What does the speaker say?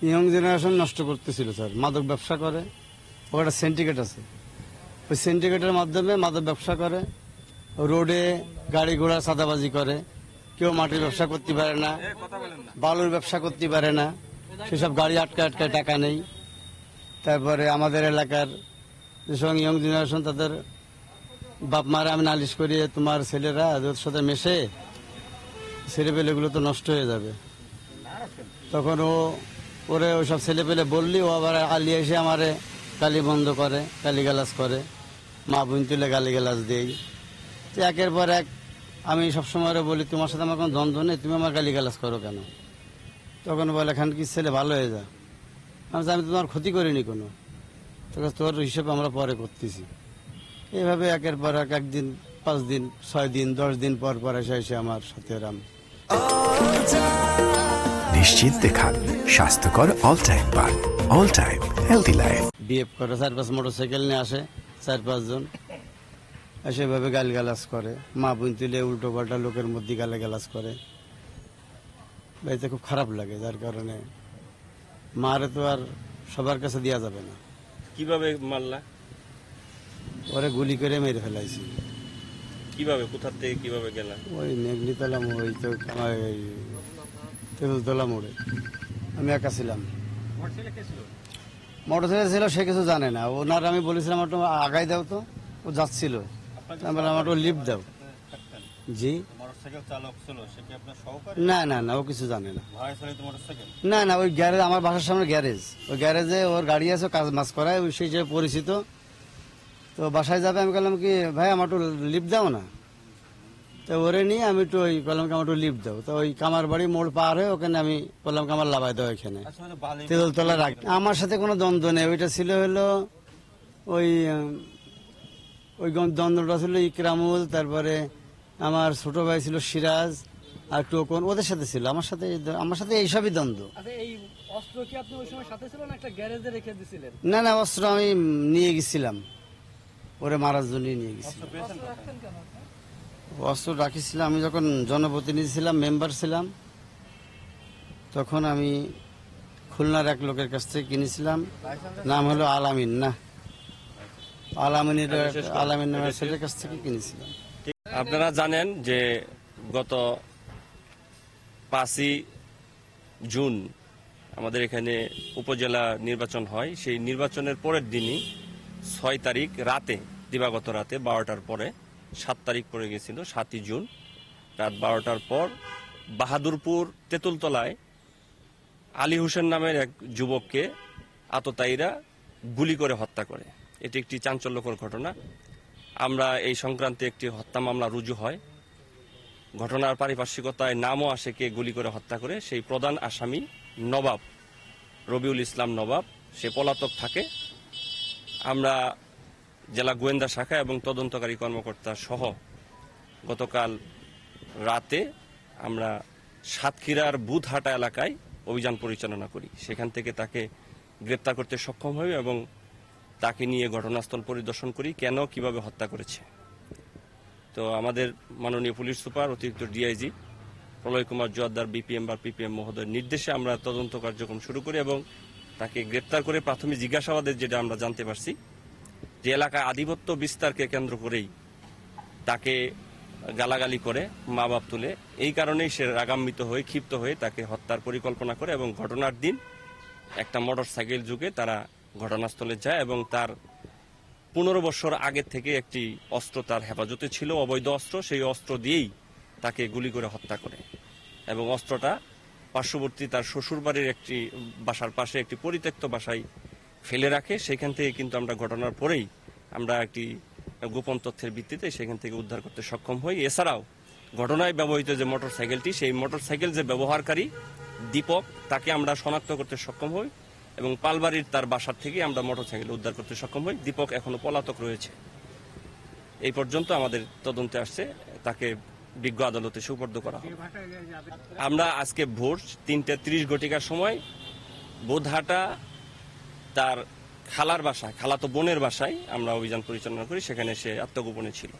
Young generation নষ্ট করতেছিল sir, মাদক ব্যবসা করে। ওখানে সিন্ডিকেট আছে, ওই সিন্ডিকেটের মাধ্যমে মাদক ব্যবসা করে, রোডে গাড়ি ঘোড়া সাদাবাজি করে। কেউ মাটির ব্যবসা করতে পারে না, বালুর ব্যবসা করতে পারে না, সেসব গাড়ি আটকা টাকা নেই। তারপরে আমাদের এলাকার যেসব ইয়ং জেনারেশন, তাদের বাপ মারা আমি নালিশ করি, তোমার ছেলেরা ওদের সাথে মেশে ছেলেপেলেগুলো তো নষ্ট হয়ে যাবে। তখন ওরে ওইসব ছেলেপেলে বললি, ও আবার আলিয়ে এসে আমারে গালি বন্ধ করে, গালিগালাজ করে, মা বোন তুলে গালিগালাজ দেই। তো একের পর এক আমি সবসময় বলি, তোমার সাথে আমার কোনো দ্বন্দ্ব নেই, তুমি আমার গালিগালাজ করো কেন? তখন বলে, এখান কি ছেলে ভালো হয়ে যা। আমি তোমার ক্ষতি করিনি কোনো, তোর হিসেবে আমরা পরে করতেছি। এইভাবে একের পর এক, একদিন 5 দিন 6 দিন 10 দিন পর পর এসে আমার সাথে রাম। নিশ্চিন্তে খান স্বাস্থ্যকর অল টাইম পান, all time healthy life. BF করে 4-5 মোটরসাইকেল নিয়ে আসে, 4-5 জন এসে এভাবে গালিগালাজ করে, মা বোন তুলে উল্টো পাল্টা লোকের মধ্যে গালিগালাজ করে। এতে খুব খারাপ লাগে, যার কারণে মারে তো আর সবার কাছে দেওয়া যাবে না। কিভাবে মারলা? ওরে গুলি করে মেরে ফেলাইছি। কিভাবে, কোথা থেকে কিভাবে গেলা? ওই মেঘনিতলা, ওই তো আমার তেঁতুলতলা মোড়ে। আমি একা ছিলাম। মোটরসাইকেল ছিল, সে কিছু জানে না। ওনার আমি বলেছিলাম, একটু আগাই দাও, তো ও যাচ্ছিল, আমি বললাম একটু লিফট দাও। জি, না না না, ও কিছু জানে না। না না, ওই গ্যারেজ, আমার বাসার সামনে গ্যারেজ, ওই গ্যারেজে ওর গাড়ি আছে, কাজ মাছ করায়, ওই সেই হিসেবে পরিচিত। তো বাসায় যাবে, আমি বললাম কি, ভাই আমার একটু লিফট দাও না। তো ওরে নিয়ে আমি একটু ওই বললাম কি, আমার একটু লিফট দাও। তো ওই কামার বাড়ি মোড় পার হয়ে ওখানে আমি বললাম কি, আমার লাভাই দাও এখানে তেঁতুলতলা রাখ। আমার সাথে কোনো দ্বন্দ্ব নেই, ওইটা ছিল হলো ওই ওই দ্বন্দ্বটা ছিল ইকরামুল, তারপরে আমার ছোট ভাই ছিল সিরাজ, আর টোকন, ওদের সাথে ছিল। আমার সাথে এইসবই দ্বন্দ্ব। না না, অস্ত্র আমি নিয়ে গেছিলাম, ওরে মারার জন্য নিয়ে গেছিলাম। অস্ত্র রাখিছিলাম আমি যখন জনপ্রতিনিধি ছিলাম, মেম্বার ছিলাম, তখন আমি খুলনার এক লোকের কাছ থেকে কিনেছিলাম, নাম হলো আলামিন। না, আলামিন নামের ছেলের কাছ থেকে কিনেছিলাম। আপনারা জানেন যে গত 5ই জুন আমাদের এখানে উপজেলা নির্বাচন হয়। সেই নির্বাচনের পরের দিনই 6 তারিখ রাতে, দিবাগত রাতে 12টার পরে 7 তারিখ পড়ে গেছিল, 7ই জুন রাত 12টার পর বাহাদুরপুর তেঁতুলতলায় আলী হোসেন নামের এক যুবককে আততায়ীরা গুলি করে হত্যা করে। এটি একটি চাঞ্চল্যকর ঘটনা। আমরা এই সংক্রান্তে একটি হত্যা মামলা রুজু হয়। ঘটনার পারিপার্শ্বিকতায় নামও আসে কে গুলি করে হত্যা করে। সেই প্রধান আসামি নবাব, রবিউল ইসলাম নবাব, সে পলাতক থাকে। আমরা জেলা গোয়েন্দা শাখা এবং তদন্তকারী কর্মকর্তা সহ গতকাল রাতে আমরা সাতক্ষীরার বুধহাটা এলাকায় অভিযান পরিচালনা করি। সেখান থেকে তাকে গ্রেপ্তার করতে সক্ষম হই এবং তাকে নিয়ে ঘটনাস্থল পরিদর্শন করি, কেন কিভাবে হত্যা করেছে। তো আমাদের মাননীয় পুলিশ সুপার, অতিরিক্ত ডিআইজি প্রলয় কুমার জোয়ারদার বিপিএম বা পিপিএম মহোদয়ের নির্দেশে আমরা তদন্ত কার্যক্রম শুরু করি এবং তাকে গ্রেপ্তার করে প্রাথমিক জিজ্ঞাসাবাদের যেটা আমরা জানতে পারছি, যে এলাকায় আধিপত্য বিস্তারকে কেন্দ্র করেই তাকে গালাগালি করে, মা বাপ তুলে, এই কারণেই সে রাগান্বিত হয়ে, ক্ষিপ্ত হয়ে তাকে হত্যার পরিকল্পনা করে এবং ঘটনার দিন একটা মোটর সাইকেল যুগে তারা ঘটনাস্থলে যায় এবং তার 15 বছর আগে থেকে একটি অস্ত্র তার হেফাজতে ছিল, অবৈধ অস্ত্র। সেই অস্ত্র দিয়েই তাকে গুলি করে হত্যা করে এবং অস্ত্রটা পার্শ্ববর্তী তার শ্বশুরবাড়ির একটি বাসার পাশে একটি পরিত্যক্ত বাসায় ফেলে রাখে। সেখান থেকে কিন্তু আমরা ঘটনার পরেই আমরা একটি গোপন তথ্যের ভিত্তিতে সেখান থেকে উদ্ধার করতে সক্ষম হই। এছাড়াও ঘটনায় ব্যবহৃত যে মোটর সাইকেলটি, সেই মোটর সাইকেল যে ব্যবহারকারী দীপক, তাকে আমরা শনাক্ত করতে সক্ষম হই এবং পালবাড়ির তার বাসার থেকে আমরা মোটর সাইকেল উদ্ধার করতে সক্ষম হই। দীপক এখনো পলাতক রয়েছে। এই পর্যন্ত আমাদের তদন্তে আসছে, তাকে বিজ্ঞ আদালতে সুপর্দ করা হবে। আমরা আজকে ভোর 3:30 ঘটিকার সময় বোধহাটা তার খালার বাসায়, খালাতো বোনের বাসায় আমরা অভিযান পরিচালনা করি। সেখানে সে আত্মগোপনে ছিল।